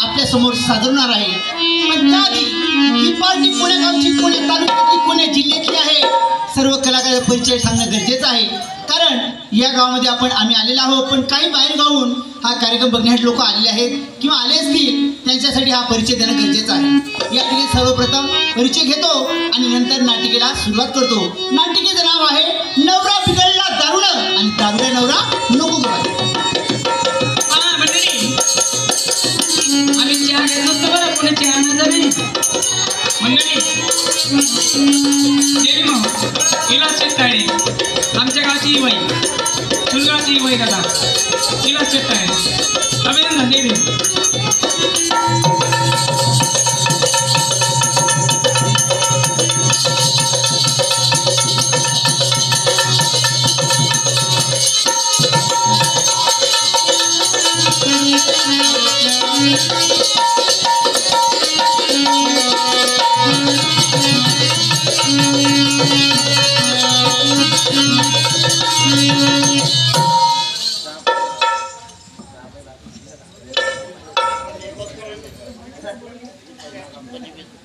आपल्या समोर सादरणार आहे. पण त्याआधी ही पार्टी पुणे गावची, पुणे तालुक्यातली, पुणे जिल्ह्यातली आहे. सर्व कलाकारांचा परिचय सांगणं गरजेचं आहे, कारण या गावामध्ये आम्ही आलेलो आहोत. पण काही बाहेर गावून हा कार्यक्रम बघण्यासाठी लोक आलेले आहेत किंवा आले असतील, त्यांच्यासाठी हा परिचय देणं गरजेचं आहे. या ठिकाणी सर्वप्रथम परिचय घेतो आणि नंतर नाटिकेला सुरुवात करतो. नाटिकेचं नाव आहे नवरा बिघडला दारुडं आणि दारुडा नवरा नको बघायला. आम्ही चहा घेत नसतो बरं, कोणी चहा आणायचा नाही. मंडळी देवी मग विलास शेतताळे, आमच्या गावची ही बाई, फुलगावची ही बाई दादा विलास शेतताळे, अभिनंदन देवी.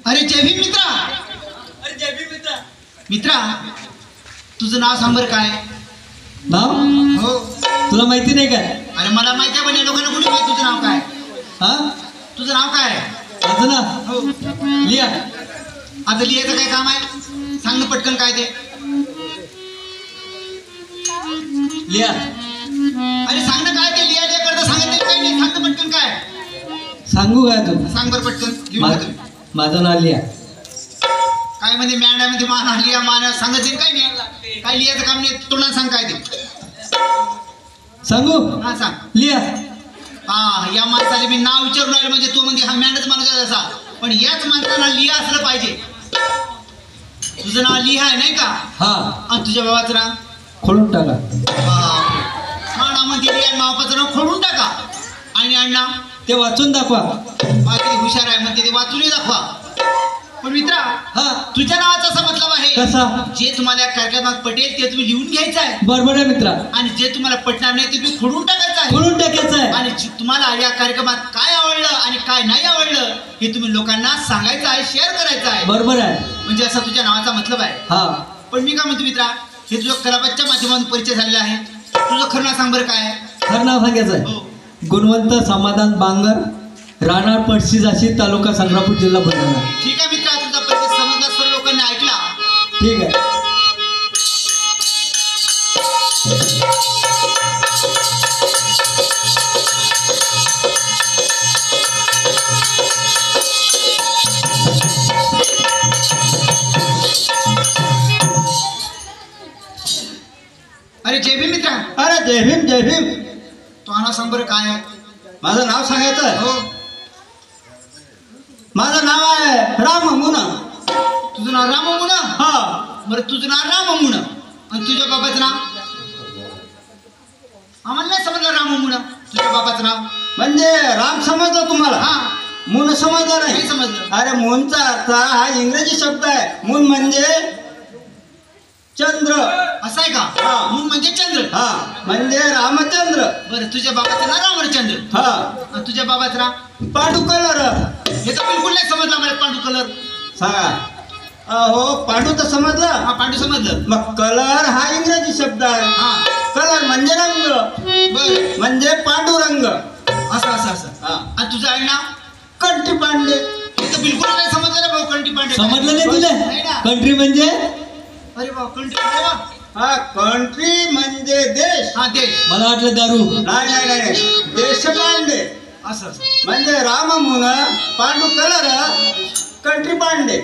अरे जय भीम मित्रा. अरे जय भीम मित्रा. मित्रा, तुझं नाव सांग बरं. काय नाव? हो, तुला माहिती नाही काय? अरे मला माहिती आहे, पण या लोकांना कुठे माहिती तुझं नाव काय? हा, तुझं नाव काय? माझं ना हो, लिया. आता लिहायचं काय काम आहे? सांग ना पटकन काय ते. लिया. अरे सांग ना काय ते. लिहा लिहा करता सांगत नाही, काय नाही. सांग ना पटकन काय. सांगू काय तू? सांग बरं पटकन. लिहून घे तुम्ही. माझं नाव लिया. काय म्हणजे मॅडममध्ये मान लिहा मान सांगत नाही, काय नाही. काय लिहायचं काम नाही, तोंडात सांग काय ते. सांगू? हा सांग. लिया. हा, या माणसाला मी नाव विचारून राहिलं म्हणजे तो म्हणजे हा मॅडच माणूस आहे असा, पण याच माणसाला लिहा असलं पाहिजे. तुझं नाव लिहा आहे नाही का? हा. आणि तुझ्या बाबाचं नाव खोडून टाका. नावामध्ये लिहा, बापाचं नाव खोडून टाका. आणि अण्णा ते वाचून दाखवा. किती हुशार आहे म्हणते, ते वाचूनही दाखवा. पण मित्रा, हा. तुझ्या नावाचा असा मतलब आहे, कसा? जे तुम्हाला या कार्यक्रमात पटेल ते तुम्ही लिहून घ्यायचं आहे, बरोबर आहे मित्रा. आणि जे तुम्हाला पटणार नाही ते तुम्ही खोडून टाकायचं आहे. खोडून टाकायचं आहे. आणि तुम्हाला या कार्यक्रमात काय आवडलं आणि काय नाही आवडलं हे तुम्ही लोकांना सांगायचं आहे, शेअर करायचं आहे. बरोबर आहे. म्हणजे असा तुझ्या नावाचा मतलब आहे. हा. पण मी काय म्हणतो मित्रा, हे तुझं कलाबादच्या माध्यमातून परिचय झालेला आहे. तुझं खरं नाव सांग बरं काय आहे? खरं नाव सांगायचं आहे? हो. गुणवंत समाधान बांगर, राहणार पडशी जाशी, तालुका संग्रामपूर, जिल्हा बुलढाणा. ठीक आहे मित्रा, तुझा परिचय समजला, सर्व लोकांनी ऐकला. ठीक आहे. अरे जय भीम मित्रा. अरे जय भीम जय भीम. तो नाव सांग बरं काय आहे? माझं नाव सांगायचं आहे? हो. माझं नाव आहे राम मुना. तुझं नाव राम मुना? हा. बरं, तुझं नाव राम मुना आणि तुझ्या बाबाचं नाव? आम्हाला नाही समजलं राम मुना. तुझ्या बाबाचं नाव म्हणजे राम समजलं तुम्हाला? हा. मून समजलं नाही नाही? समजलं. अरे मूनचा अर्थ हा इंग्रजी शब्द आहे. मून म्हणजे चंद्र. असं आहे का? हा. मून म्हणजे चंद्र. हा, म्हणजे रामचंद्र. बरं, तुझ्या बाबाचं नाव रामचंद्र हा. आणि तुझ्या बाबाचं नाव? पांडू कलर. हे तर बिलकुल नाही समजलं मला. पांडू कलर. सांगा. हो, पांडू तर समजलं. हा, पांडू समजलं. मग कलर हा इंग्रजी शब्द आहे. हा. कलर म्हणजे रंग, बरं, म्हणजे पांडुरंग. असं असं असं. हा. आणि तुझं आहे नाव? कंठी पांडे. हे तर बिलकुल नाही समजलं ना भाऊ. कंटी पांडे समजलं नाही तुला? नाही ना. कंट्री म्हणजे? अरे भाऊ, कंटी पांडे बा. हा, कंट्री म्हणजे देश. हा, देश. मला वाटलं दारू. नाही नाही नाही, देशपांडे असं असं. म्हणजे राम मुन, पांडू कलर, कंट्री पांडे,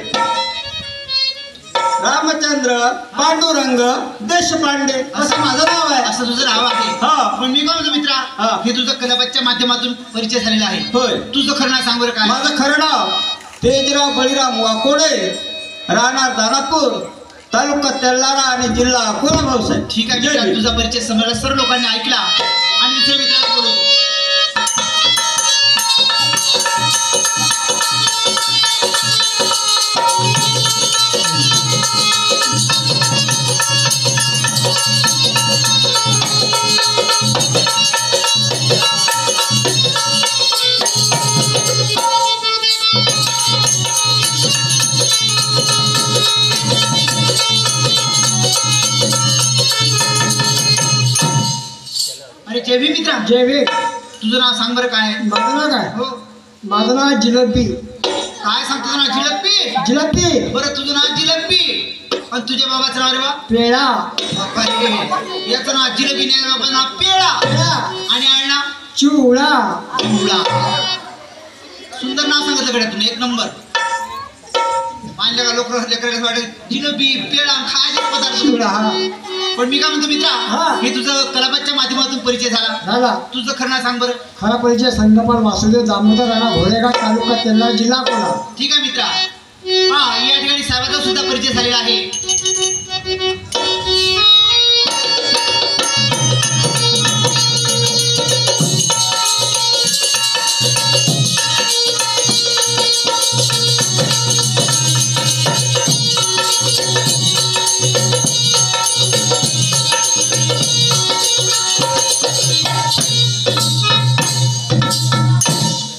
रामचंद्र, पांडुरंग, देशपांडे असं माझं नाव आहे. असं तुझं नाव आहे? हा. पण मी काय म्हणतो मित्रा, हा. हे तुझं कलाबादच्या माध्यमातून परिचय झालेला आहे. होय. तुझं खरं नाव सांग बरं काय? माझं खरं नाव तेजराव बळीराम वाकोडे, राहणार दानापूर, तालुका तेल्लारा आणि जिल्हा अकोला. भाऊसाहेब. ठीक आहे मित्रा, तुझा परिचय समजला, सर्व लोकांनी ऐकला. आणि दुसऱ्या मित्राला बोलवतो. जय भीम मित्रा. जय भीम. तुझं नाव सांग बरं काय? माझं नाव काय? हो. माझं नाव जिलेबी. काय सांग तुझं नाव? जिलप्पी. जिलेबी. बरं तुझं नाव जिलप्पी आणि तुझ्या बाबाचं नाव रे बा? पेढा. बापा रे. याचं नाव जिलेबी नाही, बाबाचं नाव पेढा. पेढा. आणि आळणा चिवडा. चिवडा. सुंदर नाव सांगितलं गड्या तुम्ही, एक नंबर. पाहिलं का लोक लेकराला वाटत जिलेबी पेढा खायचे पदार्थ. चिवडा. हा. पण मी काय म्हणतो मित्रा, हा. हे तुझं कलाबादच्या माध्यमातून परिचय झाला. झाला. तुझं खरं नाव सांग बरं. खरा परिचय संगपाल वासुदेव दामोदर राणा घोडेगाव तालुका तेल्हार जिल्हा अकोला. ठीक आहे मित्रा. हा, या ठिकाणी साहेबांचा सुद्धा परिचय झालेला आहे.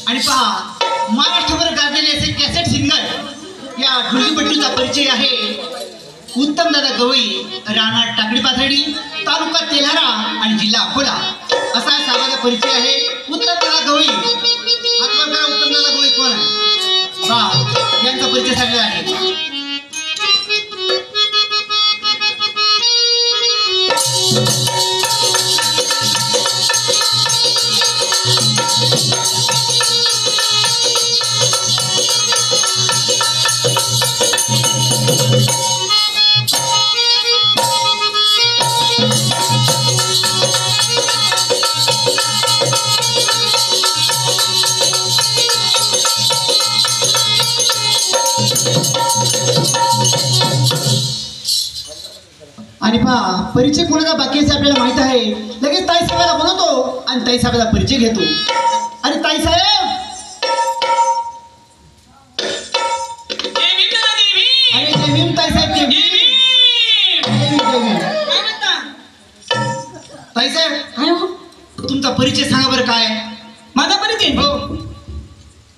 आणि पहा, महाराष्ट्रभर गाजलेले असे कॅसेट सिंगर या ढोलीपट्टीचा परिचय आहे उत्तम दादा गवई, राहणार टाकडी पाथर्डी, तालुका तेल्हारा आणि जिल्हा अकोला. असा साहेबाचा परिचय आहे. उत्तम दादा गवई, उत्तम दादा गवई कोण आहे? बा यांचा परिचय झालेला आहे. आणि पहा, परिचय कोणाचा बाकी आहे आपल्याला माहित आहे. लगेच ताई साहेबाला बोलवतो आणि ताई साहेबाचा परिचय घेतो. आणि ताई साहेब, अरे जय भीम ताई साहेब. जय भीम. जय भीम, जय भीम. ताई साहेब, काय हो? तुमचा परिचय सांगा बरं काय? माझा परिचय हो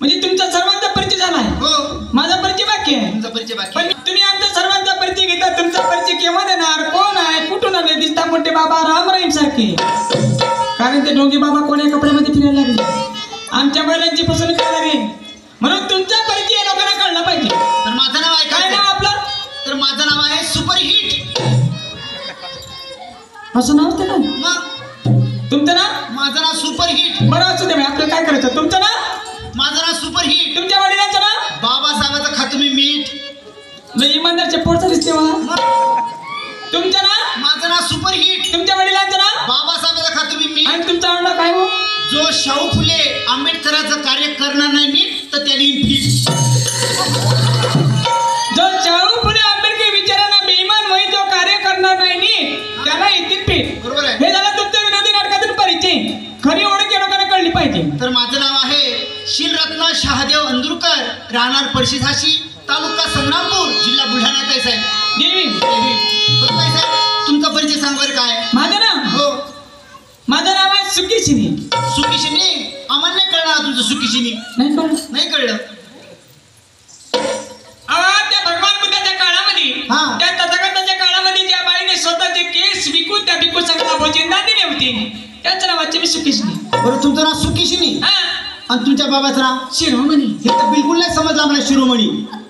म्हणजे तुमचा सर्वांचा परिचय झाला आहे. हो, माझा परिचय बाकी आहे. तुमचा परिचय बाकी पण आहे. तुम्ही आमचा सर्वांचा परिचय घेता. तुमचा परिचय केव्हा देणार? कोण आहे? कुठून आले? दिसता मोठे बाबा रामराम सारखे. कारण ते ढोंगी बाबा कोण्या कपड्यामध्ये फिरायला लागले, आमच्या महिलांची फसवणूक करायला लागली. म्हणून तुमचा परिचय लोकांना कळला पाहिजे. तर माझं नाव काय ऐकायचं. नाव आपलं? तर माझं नाव आहे सुपरहिट. असं नाव होतं का मग तुमचं नाव? माझं नाव सुपरहिट. बरं असू दे. आपलं काय करायचं? तुमचं नाव? माझं नाव सुपरहिट. तुमच्या वडिलांचं नाव? बाबासाहेबाचं खातो मी मीठ. लय इमानदारच्या पोटचा दिसते वा. तुमचं नाव? माझं नाव सुपरहिट. तुमच्या वडिलांचं नाव? बाबासाहेबाचं खातो मी मीठ. आणि तुमचा आवडला काय हो? जो शाहू फुले आंबेडकरांचं कार्य करणार नाही नीट तर त्याला येईन फीट. जो शाहू फुले आंबेडकर विचारांना बेईमान होईल, जो कार्य करणार नाही नी त्याला येतील पीठ. बरोबर आहे. हे झालं तुमच्या विनोदी नाटकातून परिचय. खरी ओळख या लोकांना कळली पाहिजे. तर माझं नाव आहे शिलरत्न शहादेव अंदुरकर, राहणार पळशीझाशी, तालुका संग्रामपूर, जिल्हा बुलढाणा. ताई साहेब, देवी जय भीम. बरं ताई साहेब, तुमचा परिचय सांग बरं काय? माझं नाव? हो. माझं नाव आहे सुकीशिनी. सुकीशिनी? आम्हाला नाही कळणार तुमचं सुकीशिनी. नाही कळलं? नाही कळलं. त्या भगवान बुद्धाच्या काळामध्ये, हा. त्या तथागताच्या काळामध्ये ज्या बाईने स्वतःचे केस विकून त्या भिक्खू संघाला भोजन दिले होते, त्याच नावाचे मी सुकीशिनी. बरं तुमचं नाव सुकीशिनी हा. आणि तुमच्या बाबाचं नाव? शिरोमणी. हे तर बिलकुल नाही समजलं आम्हाला. शिरोमणी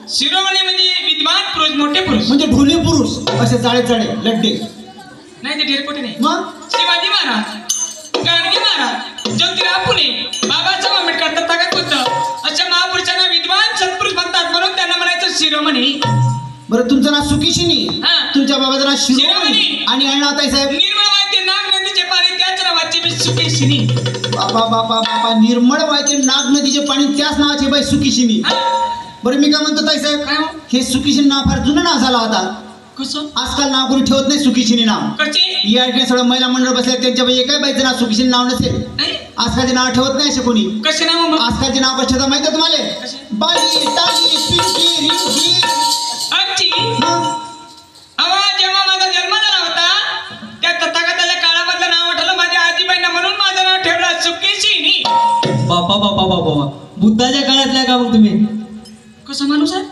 शिरोमणी म्हणजे विद्वान पुरुष, मोठे पुरुष. म्हणजे ढोली पुरुष, असे जाडे जाडे लड्डे. नाही ते ढेरकोटे नाही. मग शिवाजी महाराज, गाडगे महाराज, ज्योतिराव फुले, बाबासाहेब आंबेडकर, तथागत बुद्ध अशा महापुरुषांना विद्वान सत्पुरुष म्हणतात. म्हणून त्यांना म्हणायचं शिरोमणी. बरं तुमचं नाव सुकीशिनी, हा. तुमच्या बाबाचं नाव शिरोमणी शिरोमणी. आणि आडनाव ताई साहेब? निर्मळ वाद्य नाग नदीचे पाणी, त्याच नावाचे मी सुकेशिनी. बाबा बाबा बाबा, निर्मळ व्हायचे नाग नदीचे पाणी, त्याच नावाचे बाई सुकीशिनी. हा. बरं मी काय म्हणतो ताई साहेब, काय हो? हे सुकीशिनी नाव फार जुनं नाव झाला होता. कसं? आजकाल नाव कोणी ठेवत नाही सुकीशिनी नाव. कशी? या ठिकाणी सगळं महिला मंडळ बसले, त्यांच्यापैकी एकाही बाईचं नाव सुकीशिनी नाव नसेल. नाही. आजकालचे नाव ठेवत नाही असे कोणी. कसे नाव मग? आजकालचे नाव कसे ठेवतात माहिती आहे तुम्हाला? कसे? बाली, टाली, पिंकी, रिंकी. आमची मग अवा जेव्हा माझा जन्म झाला होता, त्या तथागताच्या काळामधलं नाव आठवलं माझ्या आजीबाईंना, म्हणून माझं नाव ठेवलं सुकेशिनी. बापा बापा बापा, बुद्धाच्या काळातल्या का मग तुम्ही? कसं माणूस आहे?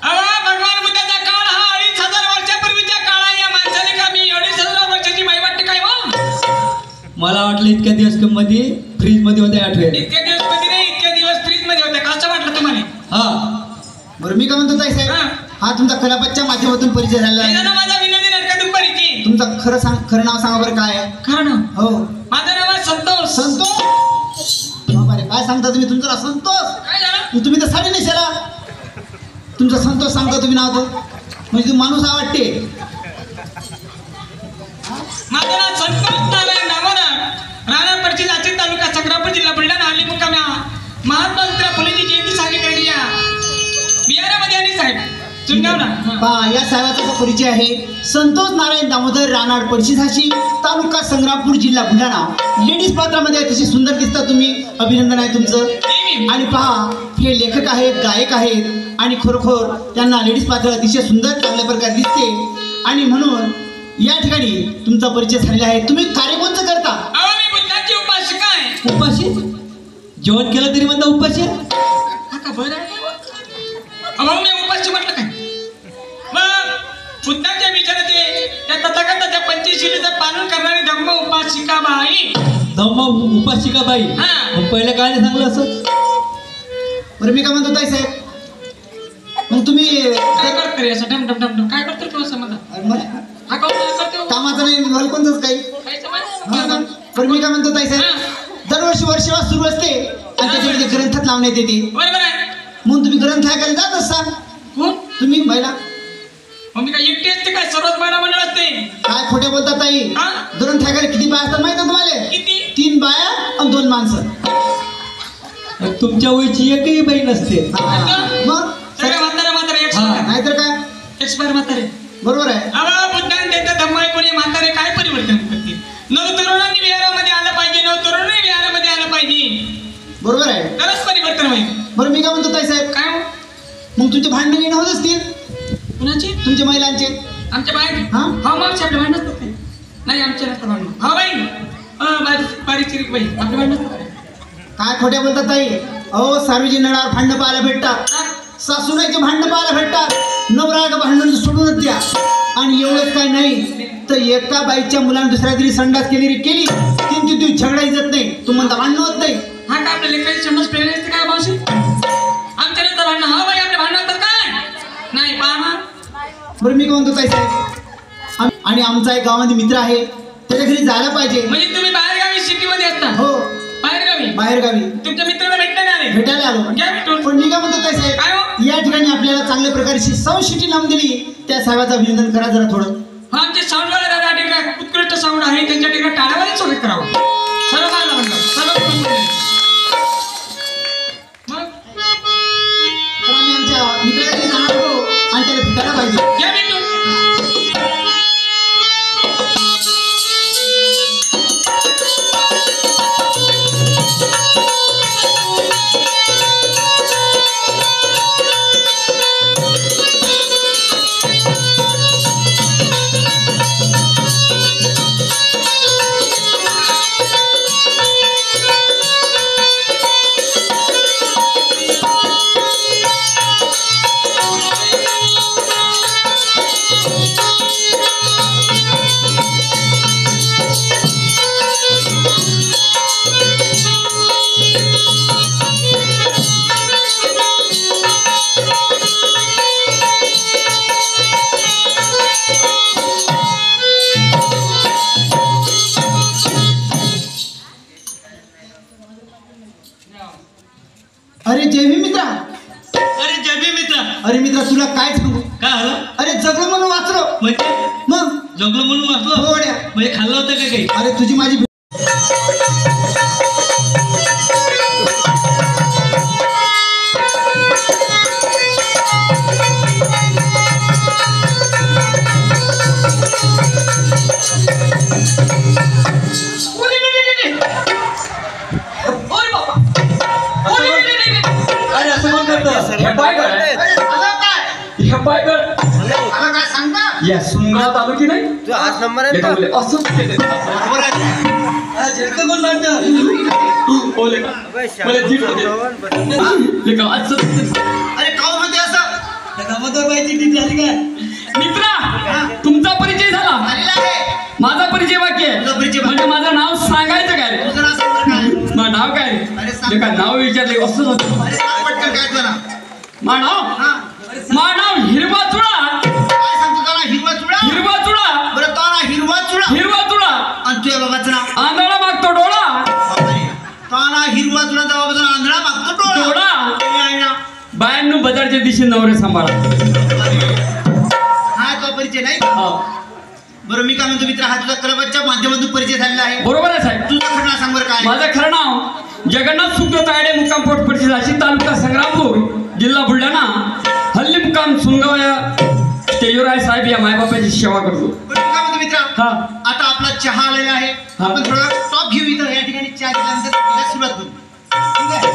अवा भगवान बुद्धाचा काळ हा 2500 वर्षापूर्वीचा काळ आहे. या माणसाने का मी 2500 वर्षाची बाई वाटते काय मग? वाटलं इतक्या दिवस मध्ये फ्रीज मध्ये होत्या आठव्या. इतक्या दिवस मध्ये नाही, इतक्या दिवस फ्रीज मध्ये होत्या. कसं वाटलं तुम्हाला? हा बरं मी काय म्हणतो ताई साहेब, हा तुमचा कलापतच्या माध्यमातून परिचय झालेला हे आहे. जरा माझा विनोदी नाटकातून परिचय. तुमचं खरं नाव सांगा बरं, काय आहे? खरं ना, हो माझं नाव आहे संतोष. संतोष. बाबा रे, काय सांगता तुम्ही? तुमचं नाव संतोष? काय झालं? तुम्ही तर साडी नेसाला. तुमचा संतोष सांगता तुम्ही नाव, तो म्हणजे तुम्ही माणूस आवडते. माझं नाव संतोष नारायण दामोदर, राहणार पडची जाचीन तालुका संग्रामपूर जिल्हा बुलढाणा. हल्ली मुक्कामी महात्मा ज्योतिराव फुलेंची जयंती साजरी करण्यात या बिहारामध्ये आणि साहेब चुनगावला. पहा, या साहेबाचा जो परिचय आहे, संतोष नारायण दामोदर, राहणार पडशीसाशी तालुका संग्रामपूर जिल्हा बुलढाणा. लेडीज पात्रामध्ये अतिशय सुंदर दिसता तुम्ही, अभिनंदन आहे तुमचं. आणि पहा, हे लेखक आहेत, गायक आहेत आणि खरोखर त्यांना लेडीज पात्र अतिशय सुंदर चांगल्या प्रकारे दिसते. आणि म्हणून या ठिकाणी तुमचा परिचय झालेला आहे. तुम्ही कार्य कोणतं करता? अहो, मी बुद्धाची उपासिका आहे. उपाशी जेवण केलं तरी म्हणता उपाशी. हा का बरं आहे? अहो, मी उपाशी म्हटलं काय? मग बुद्धाच्या विचाराचे त्या तथागताच्या पंचशीलीचं पालन करणारी धम्म उपासिका बाई. धम्म उपासिका बाई. हा. मग पहिलं काय नाही सांगलं असं. बरं मी काय म्हणतो ताई साहेब, मग तुम्ही काय करतो रे असं डम डम डम डम? काय करतो तू असं मला? हा काऊन करतो? कामाचं नाही, मला कोणतंच काही. काय हा का? समज? बरं मी काय म्हणतो ताई साहेब, दरवर्षी वर्षवास सुरू असते आणि त्याच्यामध्ये ग्रंथात लावण्यात येते. बरोबर आहे. म्हणून तुम्ही ग्रंथ ऐकायला जात असता. कोण? तुम्ही महिला मग मी काय एकटी असते काय? सर्वच महिला मंडळ असते. काय खोटे बोलता ताई? हा? ग्रंथ ऐकायला किती बाया असतात माहिती तुम्हाला? किती? 3 बाया आणि 2 माणसं. मग तुमच्या वयची एकही बाई नसते. हा. मग सगळे म्हातारे म्हातारे हा. एक्सपायर नाहीतर काय? एक्सपायर म्हातारे. बरोबर आहे. अहो, बुद्धाने त्यांचं धम्म ऐकून हे म्हातारे काय परिवर्तन करतील? नवतरुणांनी विहारामध्ये आलं पाहिजे, नवतरुणांनी विहारामध्ये आलं पाहिजे, बरोबर आहे. तरच परिवर्तन होईल. बरं मी काय म्हणतो ताई साहेब, काय हो? मग तुमचे भांडण येणं होत असतील कुणाची? तुमच्या महिलांचे. आमच्या बाई. हा? हा मावशी आपल्या भांडण असतात काय? नाही, आमच्या नसतात भांडण. हा बाई, बारीक बारीक चिरीक बाई आपल्या भांडण असतात काय? काय खोट्या बोलतात ताई? अहो, सार्वजनिक नळावर भांडणं पाहायला भेटतात, सासूनाईचे भांडणं पाहायला भेटतात. नवरा भांडण सोडूनच द्या. आणि एवढंच काय नाही तर एका बाईच्या मुलाने दुसऱ्या तरी संडास केली 3 दिवस झगडा इजत नाही, तू म्हणता भांडणं होत नाही. हा का आपल्या लेकराची संडास प्रेरणा असते काय मावशी? आमच्या नंतर भांडणं. हा बाई, आपल्या भांडण असतात काय? नाही, पहा ना. बरं मी काय म्हणतो ताई साहेब, आणि आमचा एक गावामध्ये मित्र आहे, त्याच्या घरी जायला पाहिजे. म्हणजे तुम्ही बाहेरगावी सिटीमध्ये असता? हो, बाहेरगावी. बाहेर गावी तुमच्या मित्राला भेटता आले? भेटायला आलो. घ्या भेटून. पण मी काय म्हणतो ताई काय साहेब, हो? या ठिकाणी आपल्याला चांगल्या प्रकारची शिटी लावून दिली, त्या साहेबाचं अभिनंदन करा जरा थोडं. हा, आमचे साऊंडवाले दादा ठिकाण उत्कृष्ट साऊंड आहे, त्यांच्या ठिकाणी टाळ्यावाली स्वागत करावं. सर्व मानलं म्हणलं, सर्व कुटुंब बोलले. मग तर आम्ही आमच्या मित्राच्या घरी जाणार आहोत आणि त्याला भेटायला पाहिजे. घ्या भेटून. अरे जय भीम मित्रा. अरे जबी मित्र अरे मित्रा, तुला काय सांगू? काय झालं? अरे जगलो म्हणून वाचलो. म्हणजे मग जगलो म्हणून वाचलो? हो वड्या. म्हणजे खाल्लं होतं का काही? अरे तुझी माझी अरे असं कोण करतं? हे पाय कर. हे पाय कर. मला काय सांगता? या सुंगरात आलो की नाही? तू हाच नंबर आहे लेका का? बोले, असं केलं. कोण लागतं? हो लेका. अबे, मला जीभ होते. लेका, असं. अरे काव मध्ये असं दामोदर बाईची टीप झाली काय? मित्रा, तुमचा परिचय झाला, झालेला आहे. माझा परिचय बाकी आहे. तुझा परिचय बाकी. म्हणजे माझं नाव सांगायचं काय रे? नाव काय अरे सांग. ते काय नाव विचारले असंच होतं अरे सांग पटकन काय तुला मा नाव हा मा नाव हिरवा चुडा काय सांगतो तुला हिरवा चुडा हिरवा चुडा बरं ताना हिरवा चुडा हिरवा चुडा आणि तुझ्या बाबाचं नाव आंधळा मागतो डोळा बापरे. ताना हिरवा चुडा त्या बाबाचं नाव आंधळा मागतो डोळा डोळा ते आहे ना. बायांनो बजारच्या दिशे नवरे सांभाळा हा तो परिचय नाही का? बरं मी काय म्हणतो मित्र हा तुझा क्लबाच्या माध्यमातून परिचय झालेला आहे बरोबर आहे साहेब तुझं खरं नाव सांग बरं काय माझं खरं नाव जगन्नाथ सुखदेव तायडे मुक्काम पोटपडशी झाशी तालुका संग्रामपूर जिल्हा बुलढाणा हल्ली मुक्काम सुनगाव स्टेजवर आहे साहेब या मायबापाची सेवा करतो बरं मी काय म्हणतो मित्र हा आता आपला चहा आलेला आहे हा. आपण थोडा टॉप घेऊ इथं या ठिकाणी चहा घेतल्यानंतर तिला सुरुवात करू ठीक आहे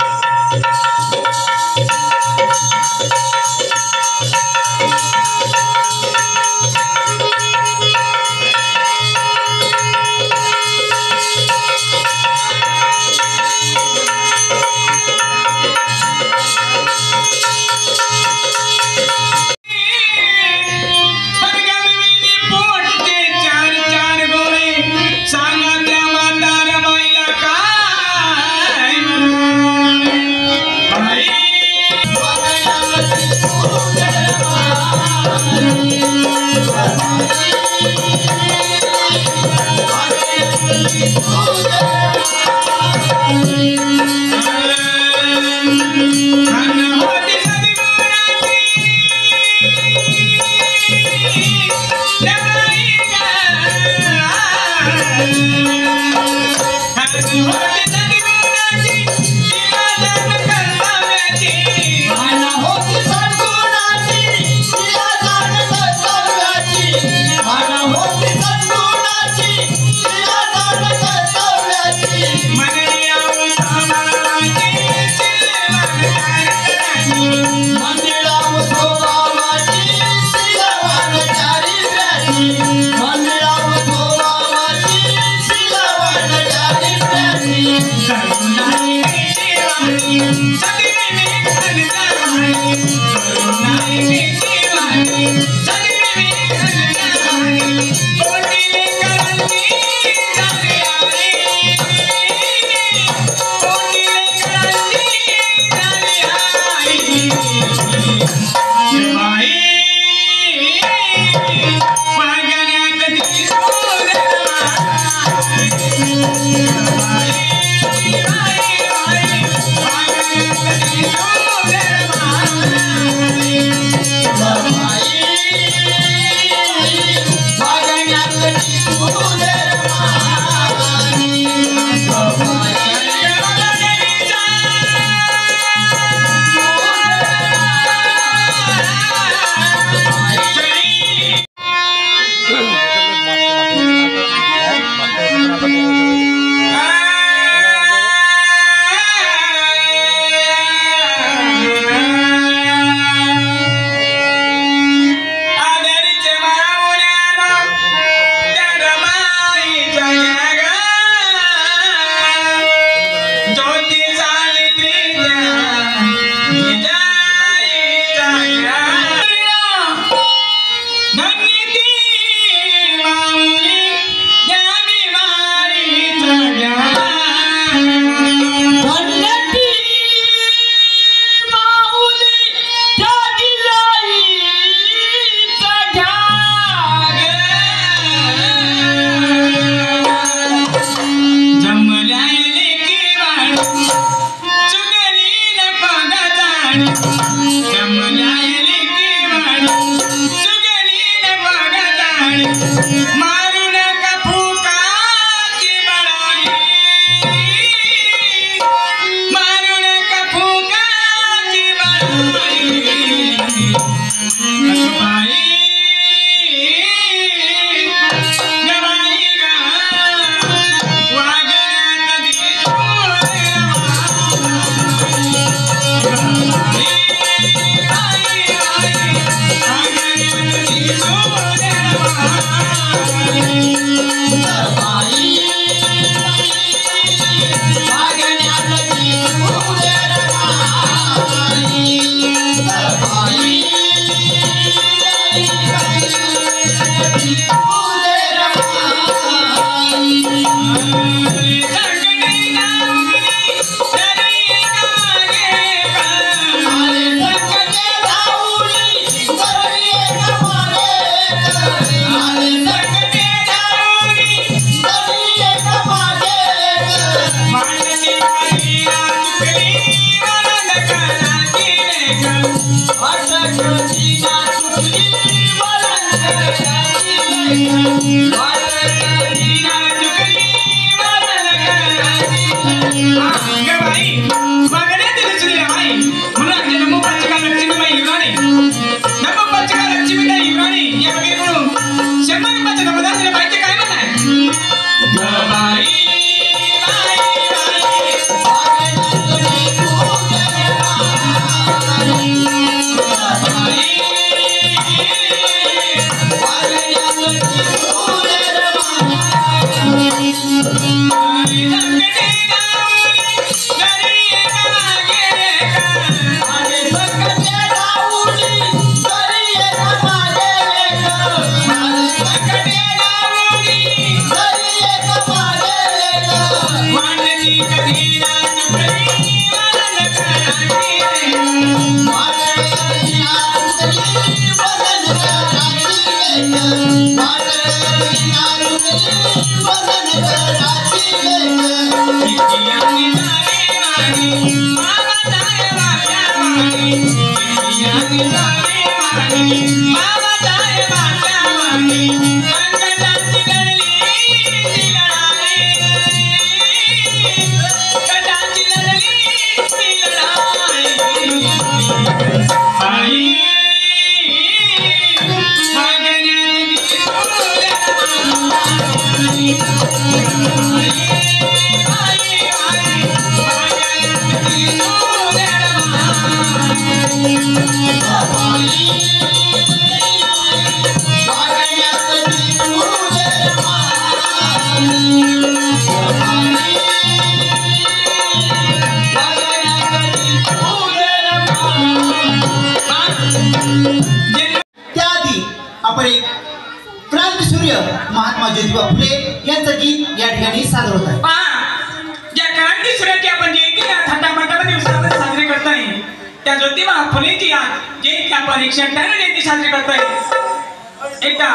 पोटचे चार चार गोळे सांगा त्या म्हाताऱ्या बाईला काय बाई Thank you. त्याआधी आपण एक क्रांतीसूर्य महात्मा ज्योतिबा फुले यांचं गीत या ठिकाणी सादर होत आहे. ज्या क्रांती सूर्याची आपण जयंती थाटामाटामध्ये उत्साहात साजरी करताय त्या ज्योतिबा फुलेची आज जयंती आपण 198 जयंती साजरी करताय. एकदा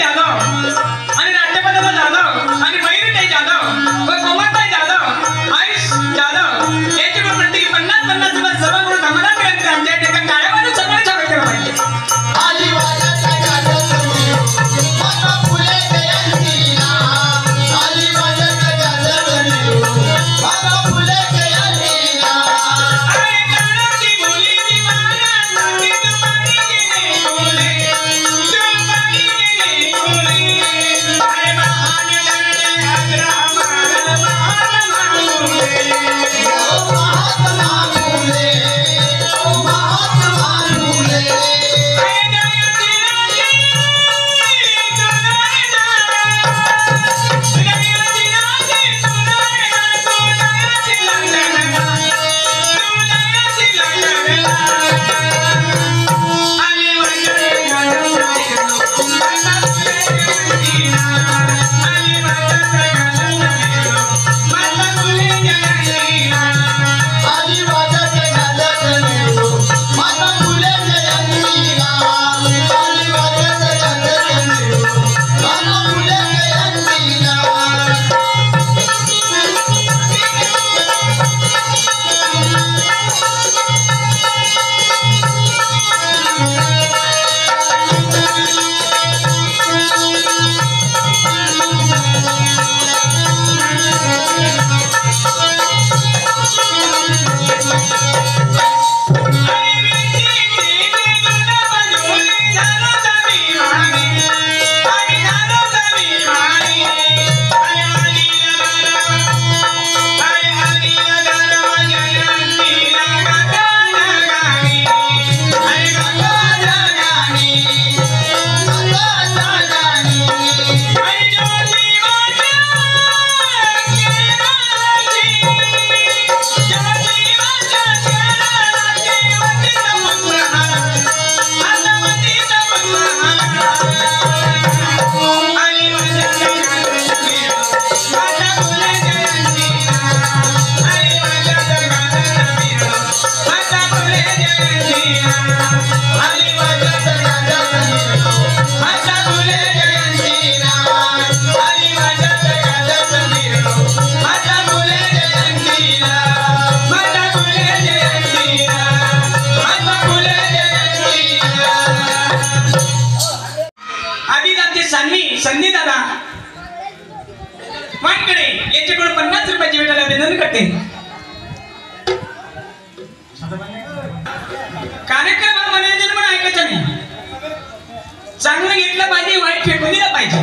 जाधव आणि राज्यपाल जाधव आणि मयुरीताई जाधव व कोमलताई जाधव आयुष जाधव याच्याकडून प्रत्येकी 50-50 रुपये सर्व करून आम्हाला मिळाले. आमच्या एका काळ्या माणूस सगळं स्वागत केलं पाहिजे. संधी दादा वाटकडे याच्याकडून 50 रुपयाची भेटायला विनंती करते. कार्यक्रम हा मनोरंजन पण ऐकायचं नाही. चांगलं घेतलं पाहिजे, वाईट फेकून दिलं पाहिजे.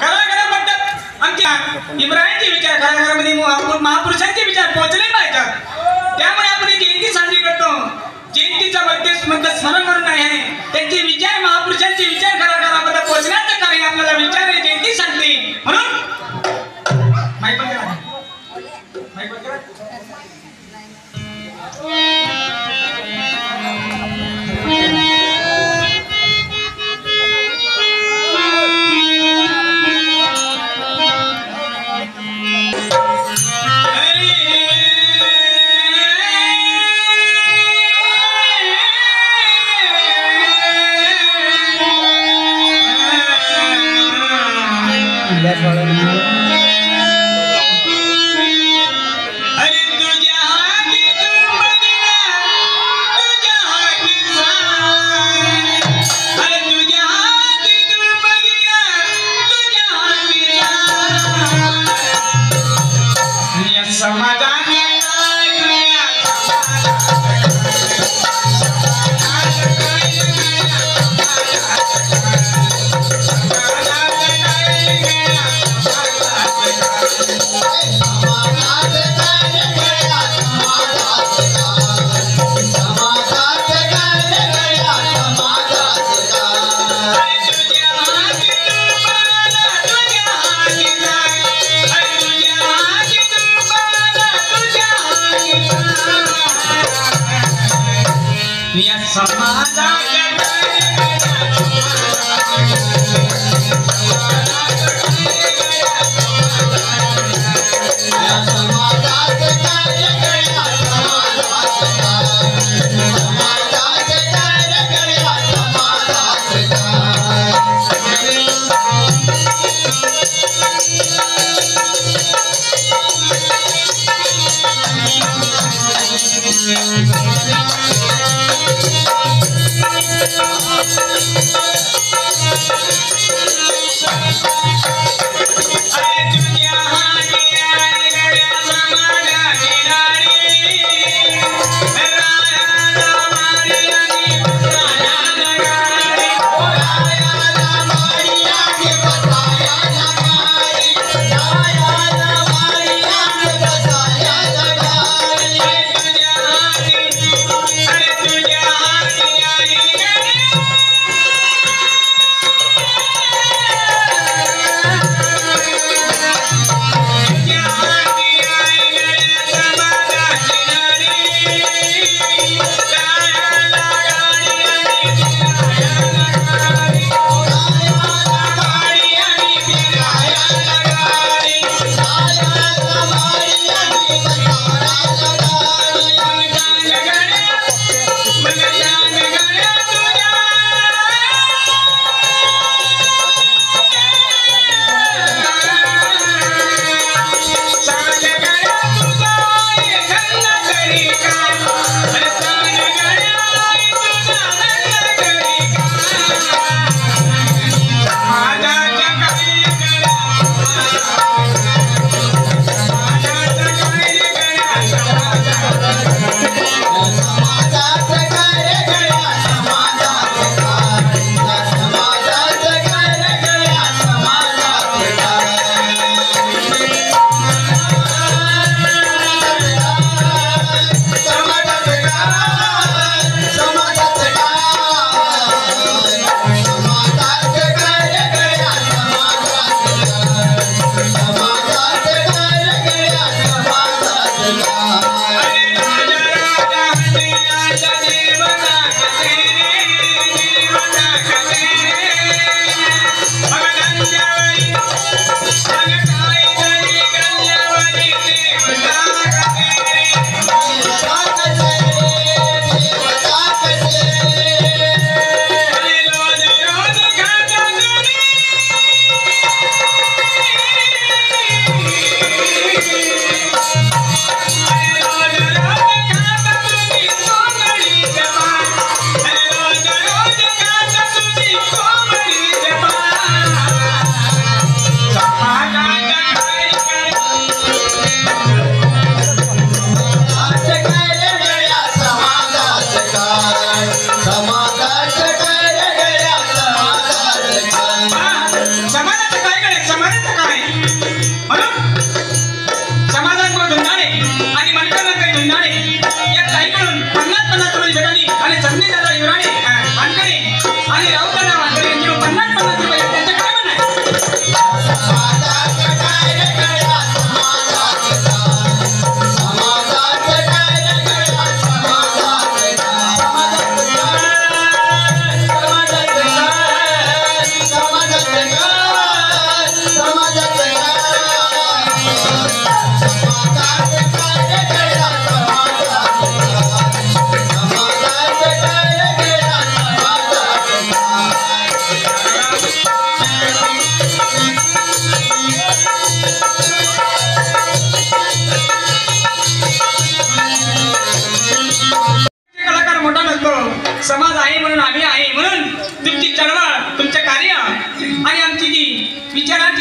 कलाकार म्हणतात आमच्या इब्राहिमचे विचार कलाकारामध्ये महापुरुषांचे विचार पोहोचले पाहिजेत. त्यामुळे आपण जयंती साजरी करतो. जयंतीचा बर्थडे स्मरण म्हणून आहे. त्यांचे विचार महापुरुषांचे विचार कलाकारामध्ये पोहोचण्याचं कार्य आपल्याला विचार जयंती सांगते. म्हणून माईक बंद करा. माईक बंद करा.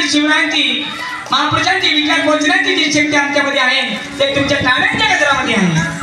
आणि शिवरायांची महापुरुषांची विचार पोचण्याची जी शक्ती आमच्यामध्ये आहे ते तुमच्या ठाण्याच्या गजरामध्ये आहे.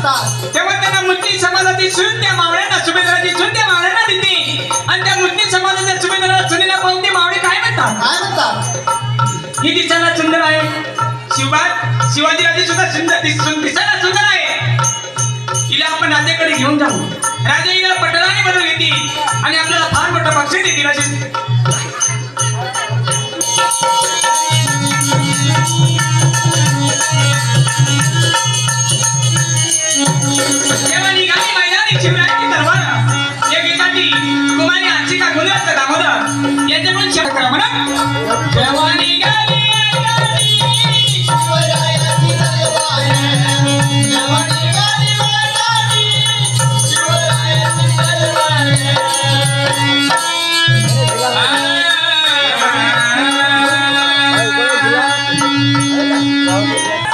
असतात तेव्हा त्यांना मुस्लिम समाजाची सून त्या मावळ्यांना सुभेदाराची सून त्या मावळ्यांना देते आणि त्या मुस्लिम समाजाच्या सुभेदाराला सुनीला पाहून ती मावळी काय म्हणतात काय म्हणतात ही दिसायला सुंदर आहे शिवाजीराजे सुद्धा सुंदर दिसायला सुंदर आहे हिला आपण राजाकडे घेऊन जाऊ राजा हिला पटलाने बनवून येतील आणि आपल्याला फार मोठं बक्षीस देतील अशी तेव्हा निघाली मैदानी शिवरायांची तलवार एक एकाठी कुमारी आंशिका गुजरात दामोदर यांच्याकडून शेत करा म्हणा तेव्हा निघाली शिवरायाची तलवार, जेव्हा निघाली मैदानी, शिवरायाची तलवार.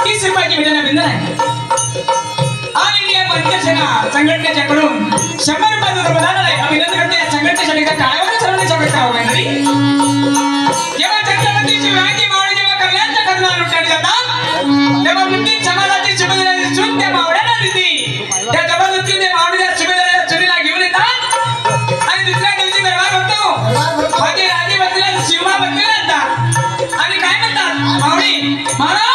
30 रुपयाची भेटणार बिंदर आहे ऑल इंडिया पंचायत सेना संघटनेच्याकडून 100 रुपयाचं प्रदान आहे अभिनंदन करते या संघटनेसाठी टाळ्यावर सर्वांनी स्वागत करावं काहीतरी जेव्हा छत्रपती शिवरायांची मावळी जेव्हा कल्याणच्या खरला लुटण्यात जातात तेव्हा मुस्लिम समाजाची सुभेदाराची सून त्या मावळ्यांना दिली त्या जबरदस्तीने मावळीच्या सुभेदाराच्या सुनीला घेऊन येतात आणि दुसऱ्या दिवशी दरबार होतो माझे राजे बसलेला शिवमा बसलेला असतात आणि काय म्हणतात मावळी महाराज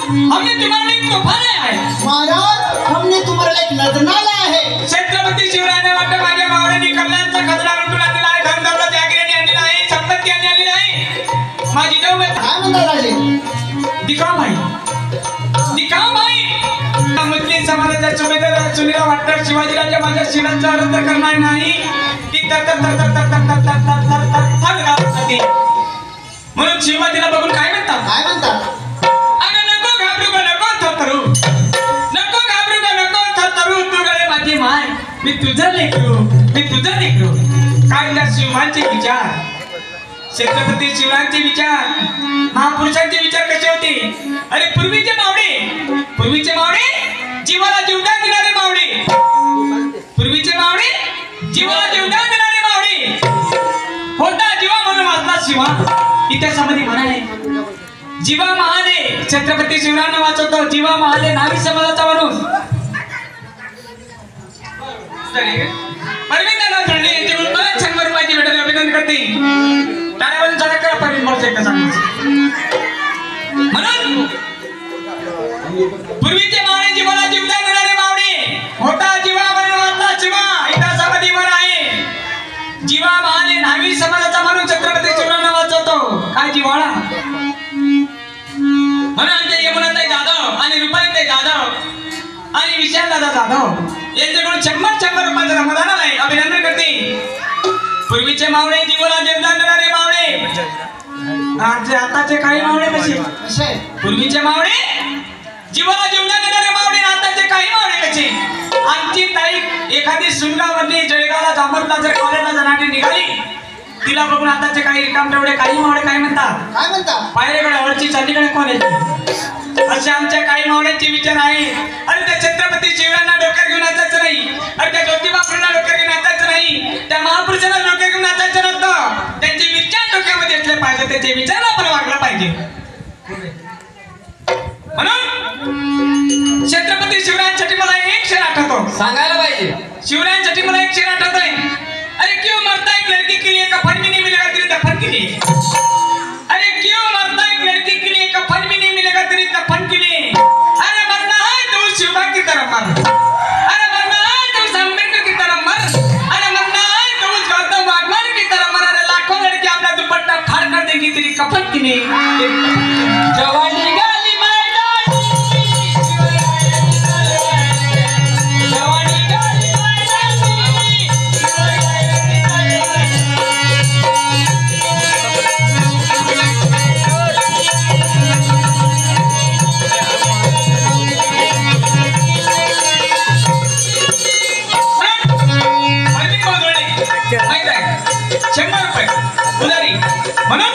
हमने तुम्हारे लिए तोहफा लाया है महाराज हमने तुम्हाला एक नजराला आहे छत्रपती शिवरायांना वाटतं माझ्या मावळ्यांनी कल्याणचा खजरा लुटून आणलेला आहे धन दौलत जागिरांनी आणलेला आहे संपत्ती आणलेली आहे माझी जाऊ काय म्हणतात राजे दिखाव भाई मुस्लिम समाजाच्या सुभेदार सुनीला वाटतं शिवाजीराजे माझ्या शिरांचा अर्थ करणार नाही ती तर म्हणून शिवाजीला बघून काय म्हणतात काय म्हणतात अरे नको घाबरू ग नको थरथरू नको घाबरू ग नको थरथरू तू गळे माझी माय मी तुझं लेकरू काय त्या शिवांचे विचार छत्रपती शिवरायांचे विचार महापुरुषांचे विचार कसे होते अरे पूर्वीचे मावळे जीवाला जीवदान देणारे मावळे पूर्वीचे मावळे जीवाला जीवदान देणारे मावळे होता जीवा म्हणून वाचला शिवा इतिहासामध्ये म्हणाले जीवा महाले छत्रपती शिवरायांना वाचवतो जीवा महाले नावी समाजाचा म्हणून परमिताला जोडले यांच्याकडून 500 रुपयाची भेटायला अभिनंदन करते टाळ्यावरून चालक करा परमित एकदा सांगतो म्हणून पूर्वीचे मावळे जीवाला जीवदान देणारे मावळे होता जीवा म्हणून वाचला शिवा इतिहासामध्ये म्हण आहे जीवा महाले नावी समाजाचा म्हणून छत्रपती शिवरायांना वाचवतो काय जिव्हाळा म्हणून आमच्या यमुनाताई जाधव आणि रुपालीताई जाधव आणि विशालदादा जाधव यांच्याकडून 100 रुपयाचं रमदान आहे अभिनंदन करते पूर्वीचे मावळे जीवाला जीवदान देणारे मावळे आमचे आताचे काही मावळे कसे पूर्वीचे मावळे जीवाला जीवदान देणारे मावळे आताचे काही मावळे कसे आमची ताई एखादी सुनगावमधली जळगावला जांभरला जर कॉलेजला जाणारी निघाली तिला बघून आताचे काही रिकाम तेवढे काही मावळे काय म्हणतात पायरेगडावरची चालीकडे कॉलेज असे आमच्या काही मावळ्यांचे विचार आहे आणि त्या छत्रपती शिवरायांना डोक्यात घेऊन नाचायचं नाही आणि त्या ज्योतिबापूंना डोक्यात घेऊन नाचायचं नाही त्या महापुरुषांना डोक्यात घेऊन नाचायचं नसतं त्यांचे विचार डोक्यामध्ये असले पाहिजे त्याचे विचार आपण वागला पाहिजे म्हणून छत्रपती शिवरायांसाठी मला एक शेर आठवतो सांगायला पाहिजे शिवरायांसाठी मला एक शेर आठवतोय अरे क्यों मरता एक लड़की के लिए कफन भी नहीं मिलेगा तेरी दफन के लिए अरे क्यों मरता एक लड़की के लिए कफन भी नहीं मिलेगा तेरी दफन के लिए अरे मरना है तो उस शिवा की तरफ मर अरे मरना है तो उस अम्बेडकर की तरफ मर अरे मरना है तो उस गौतम वाघमारे की तरफ मर अरे लाखों लड़की अपना दुपट्टा फाड़ कर देगी तेरी कफन के लिए जवानी गाली मैदानी जवानी गाली माहित आहे 100 रुपये उधारी म्हणून